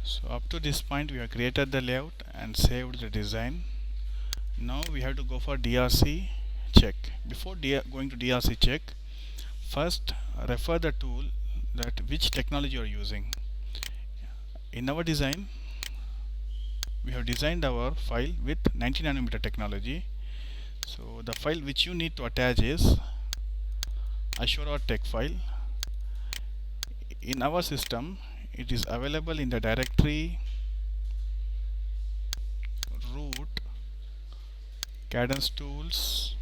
So up to this point we have created the layout and saved the design. Now we have to go for DRC check. Before going to DRC check, first refer the tool that which technology you are using. In our design, we have designed our file with 90 nanometer technology. So the file which you need to attach is Ashura Tech file. In our system, it is available in the directory root Cadence tools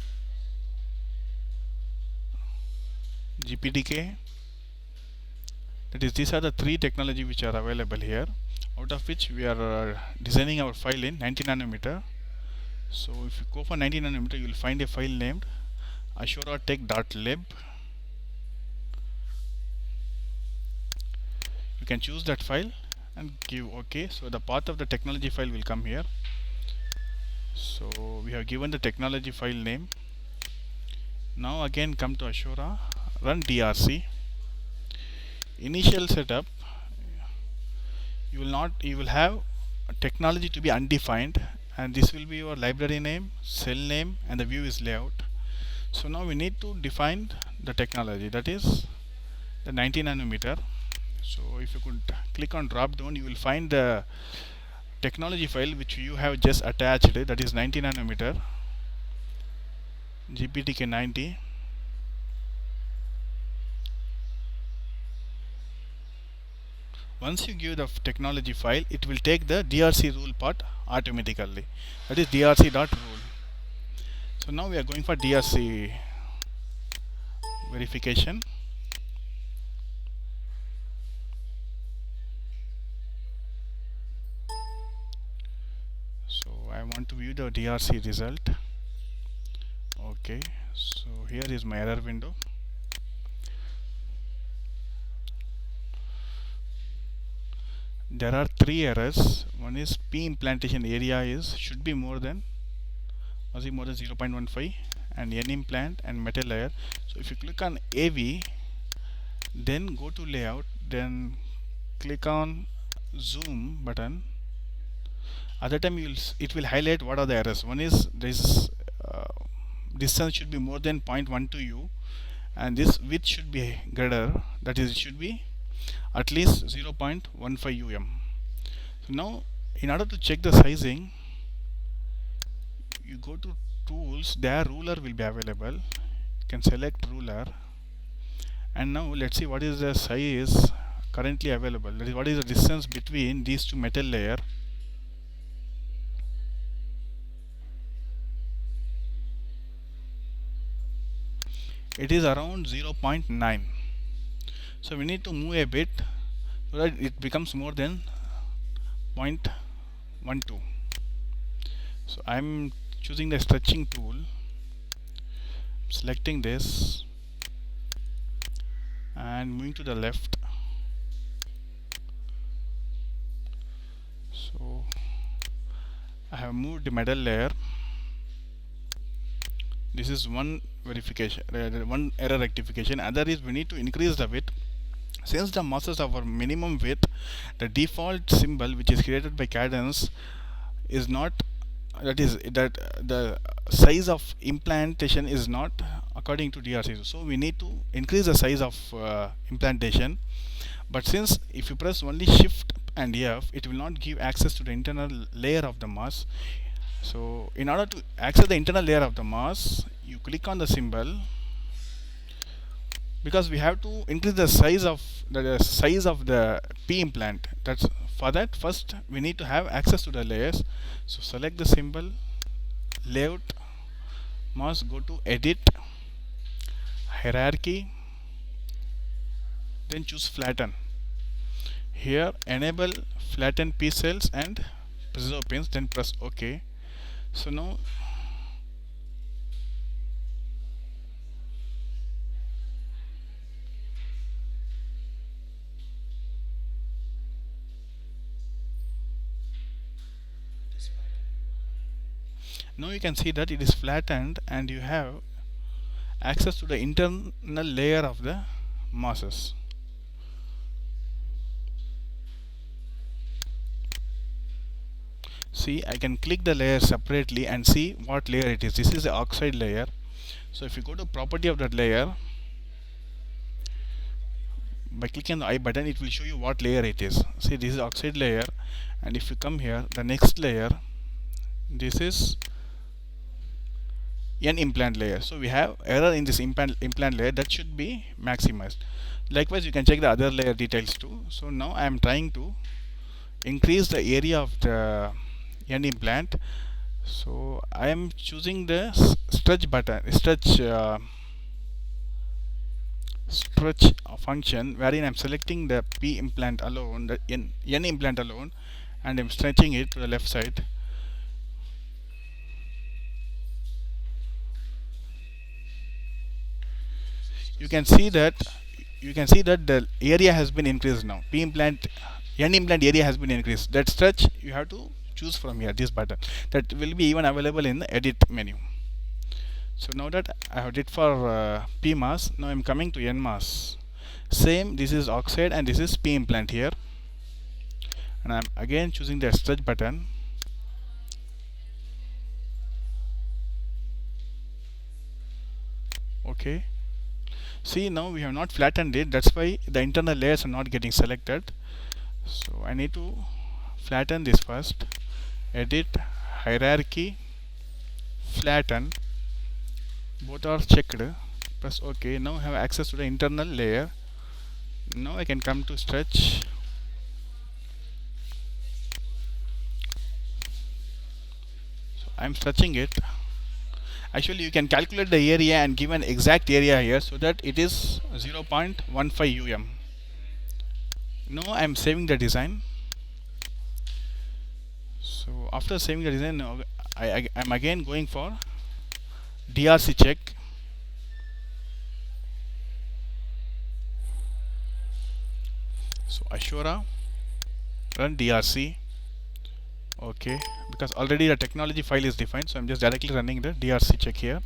GPTK. That is, these are the three technology which are available here, out of which we are designing our file in 90 nanometer. So if you go for 90 nanometer, you will find a file named assuratech.lib. You can choose that file and give OK. So the path of the technology file will come here. So we have given the technology file name. Now again come to Ashura, run DRC. Initial setup, you will have technology to be undefined, and this will be your library name, cell name, and the view is layout. So now we need to define the technology, that is the 90 nanometer. So if you could click on drop down, you will find the technology file which you have just attached, that is 90 nanometer GPTK 90. Once you give the technology file, it will take the DRC rule part automatically, that is drc.rule. So now we are going for DRC verification. So I want to view the DRC result. Okay, so here is my error window. There are three errors. One is P implantation area should be more than 0.15, and N implant and metal layer. So if you click on AV, then go to layout, then click on zoom button. Other time it will highlight what are the errors. One is this distance should be more than 0.12 U, and this width should be greater, that is it should be at least 0.15 um. So now in order to check the sizing, you go to tools, there ruler will be available. You can select ruler, and now let's see what is the size currently available, that is what is the distance between these two metal layer. It is around 0.9. So we need to move a bit so that it becomes more than 0.12. So I'm choosing the stretching tool, selecting this and moving to the left. So I have moved the metal layer. This is one verification, one error rectification. Other is we need to increase the width. Since the MOSes have our minimum width, the default symbol which is created by Cadence is not, that is that the size of implantation is not according to DRC. So we need to increase the size of implantation. But since if you press only Shift and F, it will not give access to the internal layer of the MOS. So in order to access the internal layer of the MOS, you click on the symbol, because we have to increase the size of the P implant. That's for that first we need to have access to the layers. So select the symbol, layout, MOS, go to edit, hierarchy, then choose flatten. Here enable flatten P cells and preciso pins, then press OK. So now you can see that it is flattened and you have access to the internal layer of the MOSes. See, I can click the layer separately and see what layer it is. This is the oxide layer. So if you go to property of that layer, by clicking on the I button, it will show you what layer it is. See, this is oxide layer, and if you come here, the next layer, this is n implant layer. So we have error in this implant layer that should be maximized. Likewise, you can check the other layer details too. So now I am trying to increase the area of the n implant. So I am choosing the stretch button, stretch function, wherein I'm selecting the P implant alone, the N implant alone, and I'm stretching it to the left side. You can see that the area has been increased now. P implant, N implant area has been increased. That stretch you have to choose from here, this button. That will be even available in the edit menu. So now that I have did for P mass, now I'm coming to N mass. Same, this is oxide and this is P implant here, and I'm again choosing the stretch button. Okay, see, now we have not flattened it, that's why the internal layers are not getting selected. So I need to flatten this first. Edit, hierarchy, flatten, both are checked. Press OK. Now I have access to the internal layer. Now I can come to stretch. So I'm stretching it. Actually, you can calculate the area and give an exact area here, so that it is 0.15 um. Now I'm saving the design. So after saving the design, I'm again going for DRC check. So Ashura, run DRC. Okay, because already the technology file is defined, so I'm just directly running the DRC check here.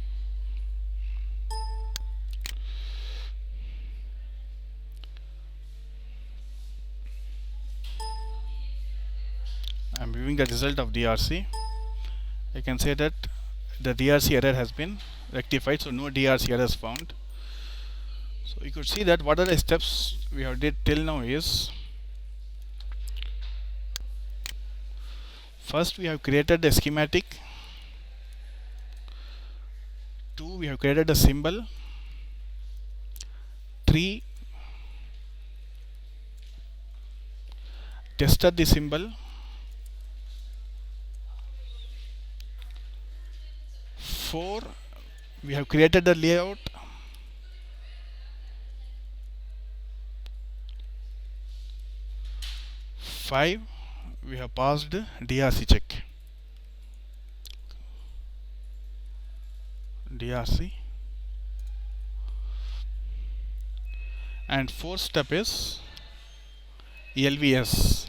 I'm viewing the result of DRC. I can say that the DRC error has been rectified, so no DRC errors found. So you could see that what are the steps we have did till now is, first we have created the schematic, 2 we have created a symbol, 3 tested the symbol, 4 we have created the layout, 5 we have passed DRC check. DRC, and fourth step is LVS.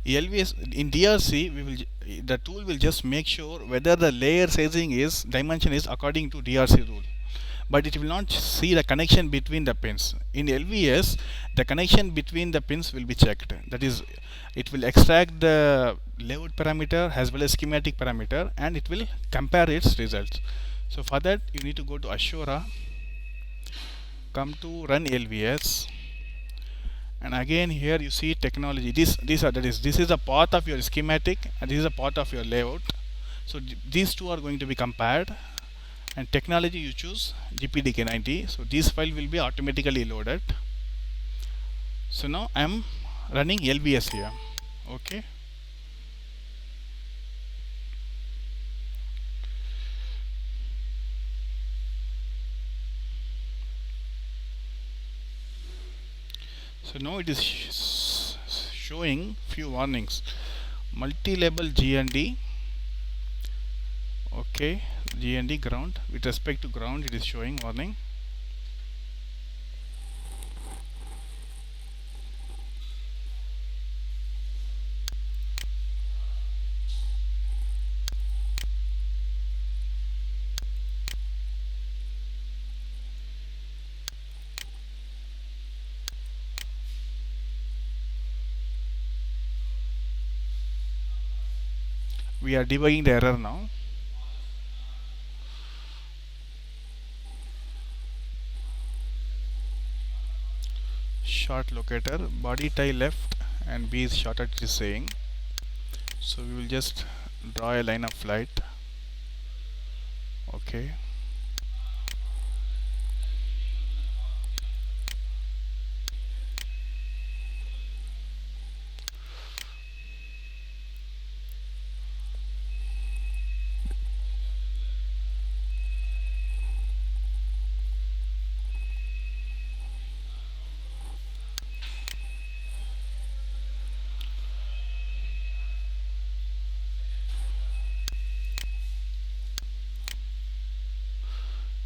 LVS in DRC, the tool will just make sure whether the layer sizing is dimension is according to DRC rule, but it will not see the connection between the pins. In LVS, the connection between the pins will be checked. That is, it will extract the layout parameter as well as schematic parameter, and it will compare its results. So for that, you need to go to Ashura, come to run LVS, and again here you see technology. This is a part of your schematic and this is a part of your layout. So these two are going to be compared, and technology you choose GPDK90. So this file will be automatically loaded. So now I am running LVS here. Okay. So now it is showing few warnings. Multi-label GND. Okay, GND ground. With respect to ground, it is showing warning. We are debugging the error now. Short locator, body tie left and B is shorted, it is saying. So we will just draw a line of flight. Okay.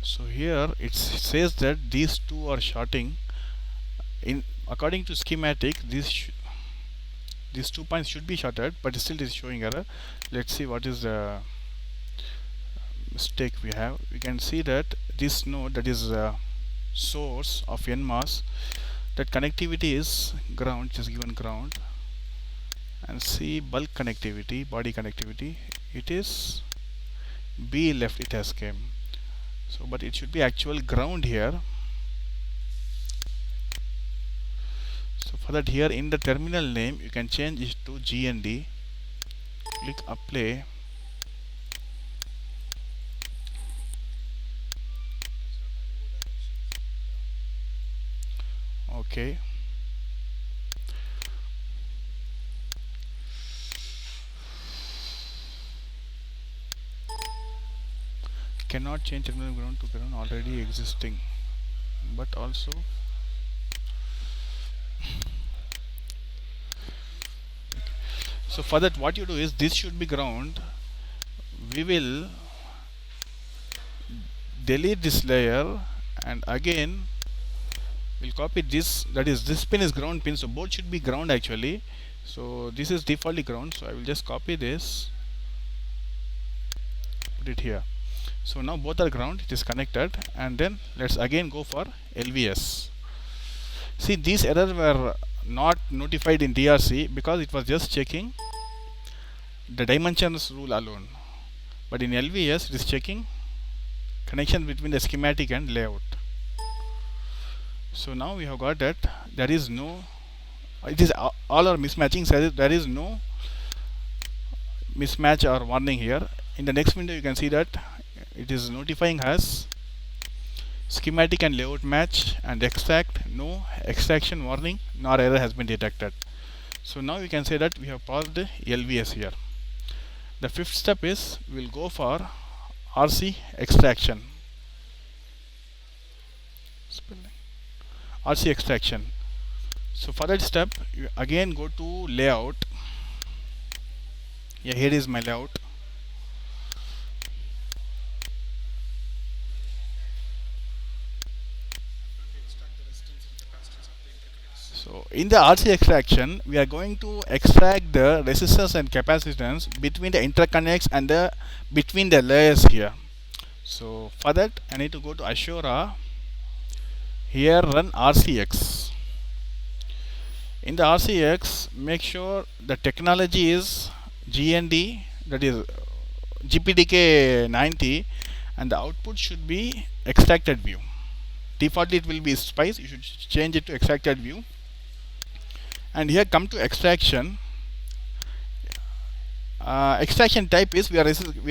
So here it says that these two are shorting. In according to schematic, these 2 points should be shorted, but still it is showing error. Let's see what is the mistake we have. We can see that this node, that is source of NMOS, that connectivity is ground, just given ground, and see bulk connectivity, body connectivity, it is B left, it has came. So but it should be actual ground here. So for that, here in the terminal name you can change it to GND, click apply. Okay. Cannot change terminal ground to ground already existing, but also so for that, what you do is, this should be ground. We will delete this layer and again we'll copy this, that is this pin is ground pin, so both should be ground actually. So this is defaultly ground, so I will just copy this, put it here. So now both are ground, it is connected, and then let's again go for LVS. See, these errors were not notified in DRC because it was just checking the dimensions rule alone, but in LVS it is checking connection between the schematic and layout. So now we have got that there is no, it is all are mismatching, so there is no mismatch or warning here. In the next window you can see that it is notifying us schematic and layout match and extract, no extraction warning nor error has been detected. So now we can say that we have passed the LVS here. The fifth step is we'll go for RC extraction. RC extraction. So for that step, you again go to layout. Yeah, here is my layout. So in the RC extraction, we are going to extract the resistance and capacitance between the interconnects and the between the layers here. So for that, I need to go to Ashura. Here run RCX. In the RCX, make sure the technology is GND, that is GPDK 90, and the output should be extracted view. Defaultly it will be SPICE, you should change it to extracted view. And here come to extraction. Extraction type is we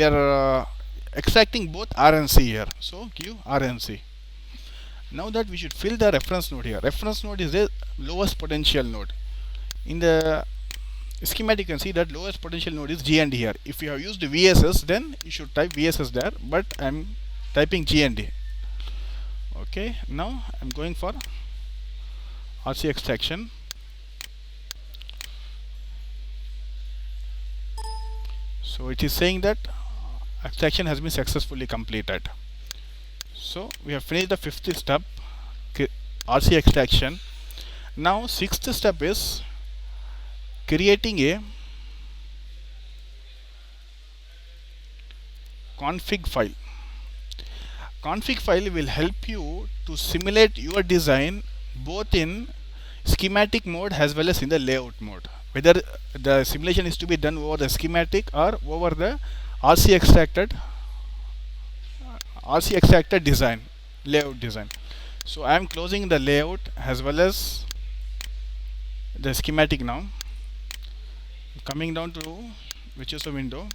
are extracting both RNC here. So give RNC. Now that we should fill the reference node here. Reference node is the lowest potential node. In the schematic you can see that lowest potential node is GND here. If you have used VSS, then you should type VSS there, but I am typing GND. Okay, now I am going for RC extraction. So it is saying that extraction has been successfully completed. So we have finished the fifth step, RC extraction. Now sixth step is creating a config file. Config file will help you to simulate your design both in schematic mode as well as in the layout mode. whether the simulation is to be done over the schematic or over the RC extracted design, layout design. So I am closing the layout as well as the schematic now. Coming down to Virtuoso window.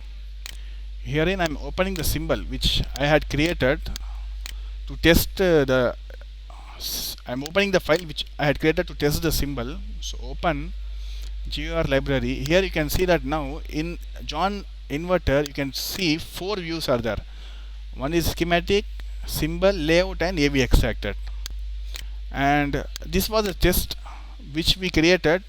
Herein I am opening the symbol which I had created to test I'm opening the file which I had created to test the symbol. So open GUR library. Here you can see that now in John Inverter you can see 4 views are there. One is schematic, symbol, layout and AV extracted. And this was a test which we created,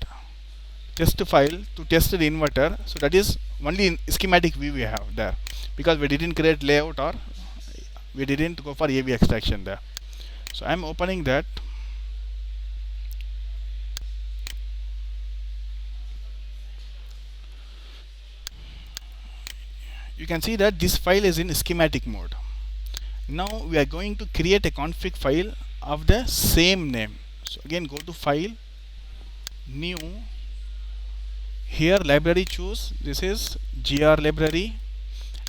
test file to test the inverter. So that is only in schematic view we have there, because we didn't create layout or we didn't go for AV extraction there. So I am opening that. You can see that this file is in schematic mode. Now we are going to create a config file of the same name. So again go to file, new, here library choose, this is GR library,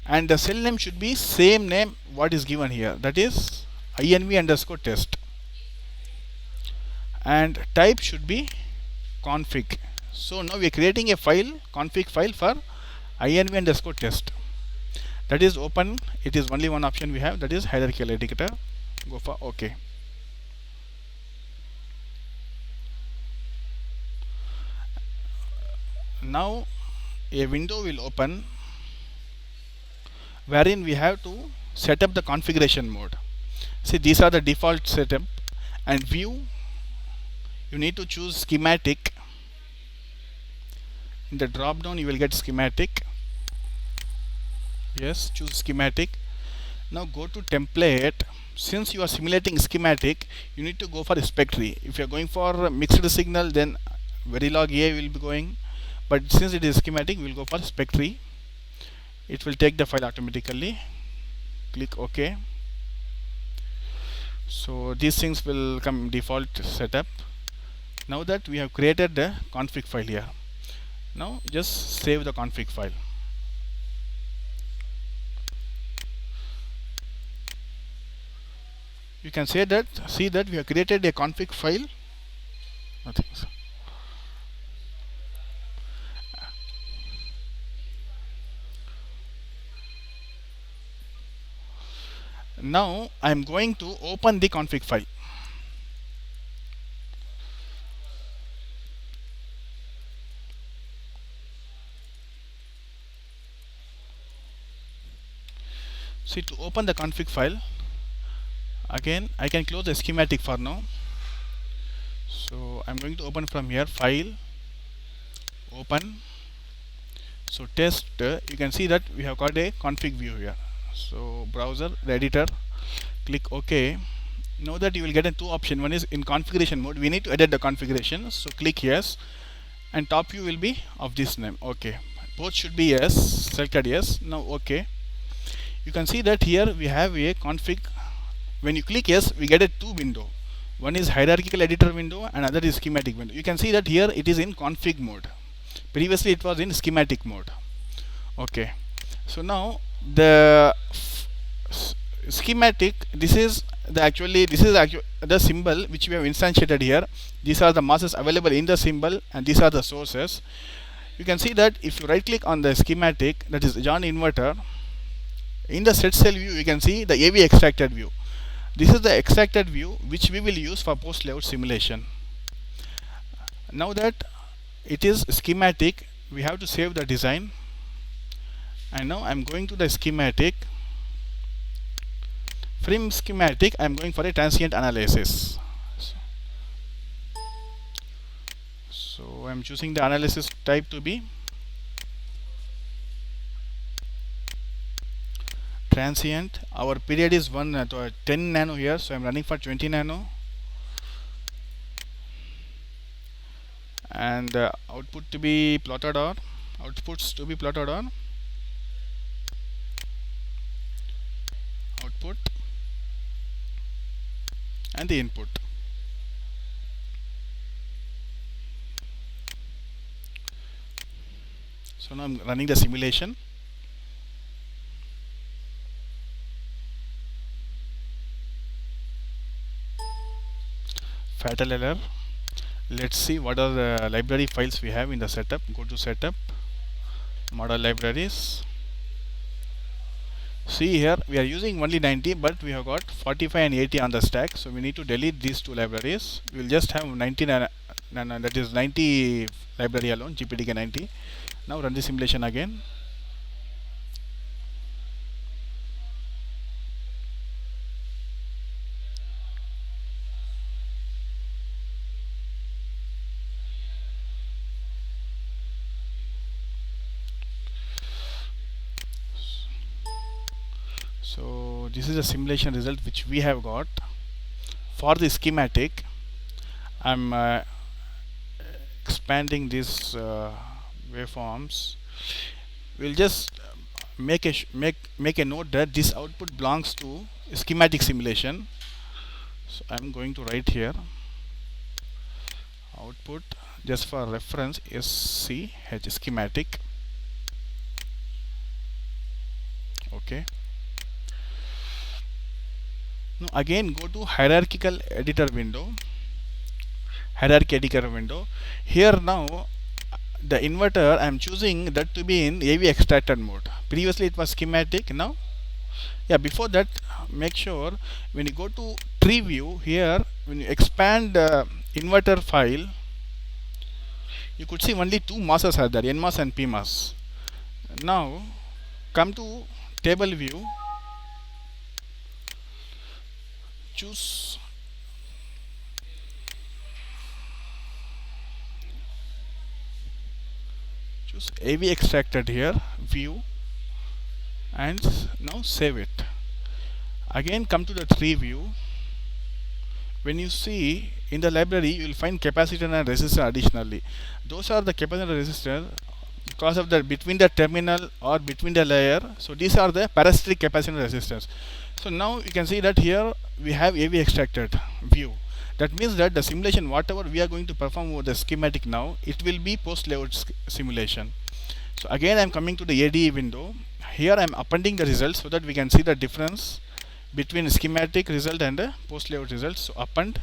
and the cell name should be same name what is given here, that is inv underscore test, and type should be config. So now we are creating a file, config file for inv underscore test. That is open. It is only one option we have, that is hierarchical indicator. Go for OK. Now a window will open wherein we have to set up the configuration mode. See, these are the default setup, and view you need to choose schematic. In the drop down you will get schematic. Yes, choose schematic. Now go to template. Since you are simulating schematic, you need to go for spectri. If you are going for mixed signal, then Verilog A will be going, but since it is schematic, we will go for spectri. It will take the file automatically. Click OK. So these things will come default setup. Now that we have created the config file here, now just save the config file. You can see that we have created a config file. Nothing. Now I am going to open the config file. See, to open the config file, again I can close the schematic for now. So I'm going to open from here, file, open. So test, you can see that we have got a config view here. So browser, the editor, click OK. Now that you will get a two option. One is in configuration mode, we need to edit the configuration. So click yes, and top view will be of this name. OK, both should be yes, selected yes. Now OK. You can see that here we have a config. When you click yes, we get a two window. One is hierarchical editor window, and other is schematic window. You can see that here it is in config mode. Previously it was in schematic mode. Okay. So now the schematic, this is the symbol which we have instantiated here. These are the masses available in the symbol, and these are the sources. You can see that if you right click on the schematic, that is John Inverter, in the set cell view you can see the AV extracted view. This is the extracted view which we will use for post layout simulation. Now that it is schematic, we have to save the design, and now I'm going to the schematic. From schematic I'm going for a transient analysis. So I'm choosing the analysis type to be transient. Our period is 10 nano here, so I'm running for 20 nano, and output to be plotted on, outputs to be plotted on, output, and the input. So now I'm running the simulation. Fatal error. Let's see what are the library files we have in the setup. Go to setup, model libraries. See here we are using only 90, but we have got 45 and 80 on the stack, so we need to delete these two libraries. We will just have 19 and that is 90 library alone, GPDK 90. Now run the simulation again. So this is the simulation result which we have got. For the schematic, I'm expanding these waveforms. We'll just make a note that this output belongs to schematic simulation. So I'm going to write here output, just for reference, SCH schematic. Okay. Now again go to hierarchy editor window. Here now the inverter I am choosing that to be in AV extracted mode. Previously it was schematic. Now, yeah, before that, make sure when you go to tree view here, when you expand inverter file, you could see only two MOSes are there, NMOS and PMOS. Now come to table view, choose AV extracted here, view, and now save it. Again come to the tree view. When you see in the library, you will find capacitor and resistor additionally. Those are the capacitor and resistor because of the between the terminal or between the layer. So these are the parasitic capacitor resistors. So now you can see that here we have AV extracted view. That means that the simulation, whatever we are going to perform over the schematic now, it will be post layout simulation. So again I am coming to the ADE window. Here I am appending the results so that we can see the difference between schematic result and the post layout results. So append,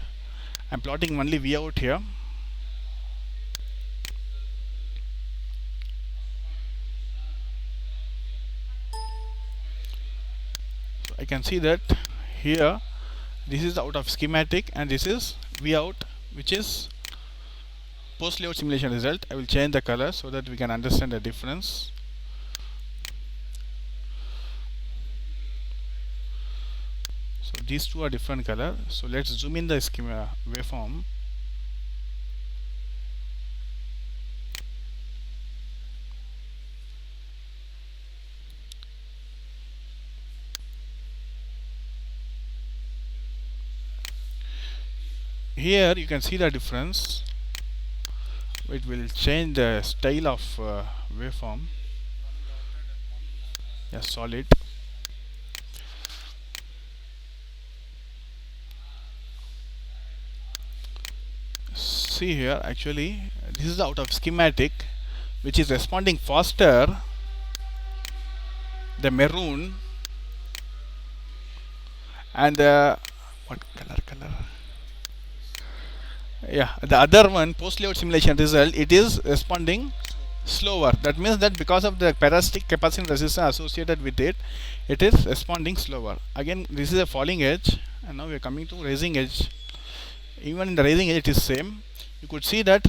I am plotting only V out here. So I can see that here this is out of schematic and this is V out, which is post layout simulation result. I will change the color so that we can understand the difference. So these two are different color. So let's zoom in the schema waveform. Here you can see the difference. It will change the style of waveform. Yeah, solid. See here, actually this is out of schematic, which is responding faster, the maroon, and the what color yeah, the other one, post layout simulation result, it is responding slower. That means that because of the parasitic capacitor resistance associated with it, it is responding slower. Again this is a falling edge, and now we are coming to raising edge. Even in the raising edge it is same. You could see that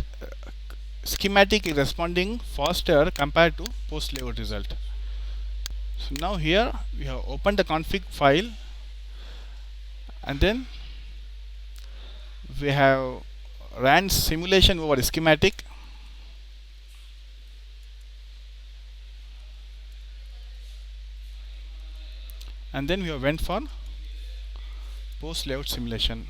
schematic is responding faster compared to post layout result. So now here we have opened the config file, and then we have ran simulation over schematic, and then we have went for post layout simulation.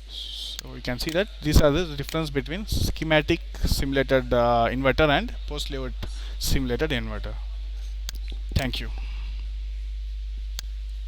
So we can see that these are the difference between schematic simulated inverter and post layout simulated inverter. Thank you.